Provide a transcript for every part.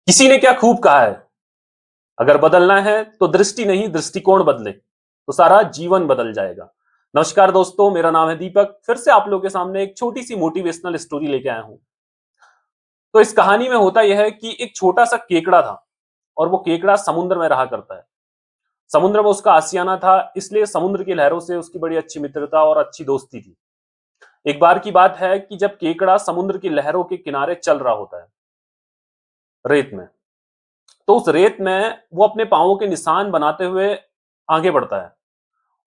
किसी ने क्या खूब कहा है, अगर बदलना है तो दृष्टि नहीं दृष्टिकोण बदले तो सारा जीवन बदल जाएगा। नमस्कार दोस्तों, मेरा नाम है दीपक। फिर से आप लोगों के सामने एक छोटी सी मोटिवेशनल स्टोरी लेके आया हूं। तो इस कहानी में होता यह है कि एक छोटा सा केकड़ा था और वो केकड़ा समुद्र में रहा करता है। समुद्र में उसका आशियाना था, इसलिए समुद्र की लहरों से उसकी बड़ी अच्छी मित्रता और अच्छी दोस्ती थी। एक बार की बात है कि जब केकड़ा समुद्र की लहरों के किनारे चल रहा होता है, रेत में, तो उस रेत में वो अपने पांवों के निशान बनाते हुए आगे बढ़ता है।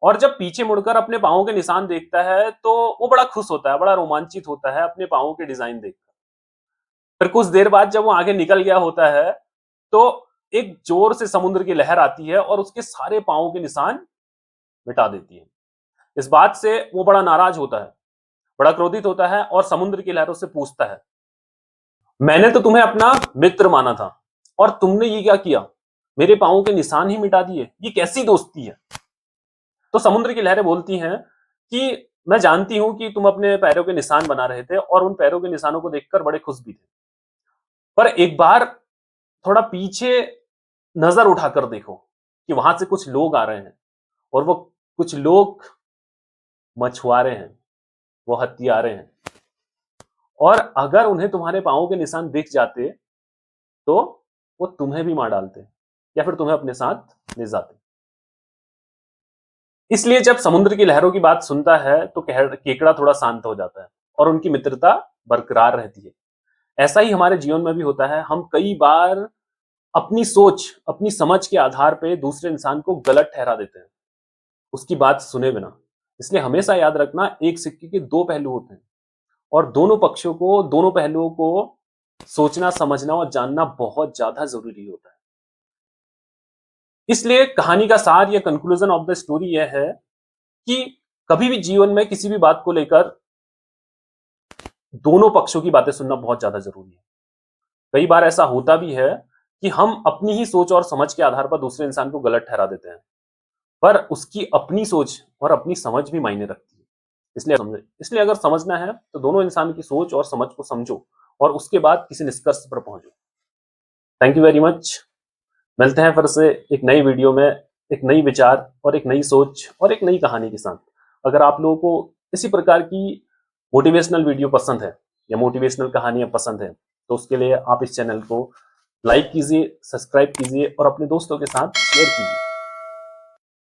और जब पीछे मुड़कर अपने पांवों के निशान देखता है तो वो बड़ा खुश होता है, बड़ा रोमांचित होता है अपने पांवों के डिजाइन देखकर। फिर कुछ देर बाद जब वो आगे निकल गया होता है तो एक जोर से समुद्र की लहर आती है और उसके सारे पांवों के निशान मिटा देती है। इस बात से वो बड़ा नाराज होता है, बड़ा क्रोधित होता है और समुद्र की लहरों से पूछता है, मैंने तो तुम्हें अपना मित्र माना था और तुमने ये क्या किया, मेरे पांवों के निशान ही मिटा दिए, ये कैसी दोस्ती है। तो समुद्र की लहरें बोलती हैं कि मैं जानती हूं कि तुम अपने पैरों के निशान बना रहे थे और उन पैरों के निशानों को देखकर बड़े खुश भी थे, पर एक बार थोड़ा पीछे नजर उठाकर देखो कि वहां से कुछ लोग आ रहे हैं और वो कुछ लोग मछुआरे हैं, वो हत्यारे हैं, और अगर उन्हें तुम्हारे पांवों के निशान दिख जाते तो वो तुम्हें भी मार डालते या फिर तुम्हें अपने साथ ले जाते। इसलिए जब समुद्र की लहरों की बात सुनता है तो केकड़ा थोड़ा शांत हो जाता है और उनकी मित्रता बरकरार रहती है। ऐसा ही हमारे जीवन में भी होता है। हम कई बार अपनी सोच, अपनी समझ के आधार पे दूसरे इंसान को गलत ठहरा देते हैं, उसकी बात सुने बिना। इसलिए हमेशा याद रखना, एक सिक्के के दो पहलू होते हैं और दोनों पक्षों को, दोनों पहलुओं को सोचना, समझना और जानना बहुत ज्यादा जरूरी होता है। इसलिए कहानी का सार या कंक्लूजन ऑफ द स्टोरी यह है कि कभी भी जीवन में किसी भी बात को लेकर दोनों पक्षों की बातें सुनना बहुत ज्यादा जरूरी है। कई बार ऐसा होता भी है कि हम अपनी ही सोच और समझ के आधार पर दूसरे इंसान को गलत ठहरा देते हैं, पर उसकी अपनी सोच और अपनी समझ भी मायने रखती है। इसलिए अगर समझना है तो दोनों इंसान की सोच और समझ को समझो और उसके बाद किसी निष्कर्ष पर पहुंचो। Thank you very much. मिलते हैं फिर से एक नई वीडियो में, एक नई विचार और एक नई सोच और एक नई कहानी के साथ। अगर आप लोगों को इसी प्रकार की मोटिवेशनल वीडियो पसंद है या मोटिवेशनल कहानियां पसंद है तो उसके लिए आप इस चैनल को लाइक कीजिए, सब्सक्राइब कीजिए और अपने दोस्तों के साथ शेयर कीजिए।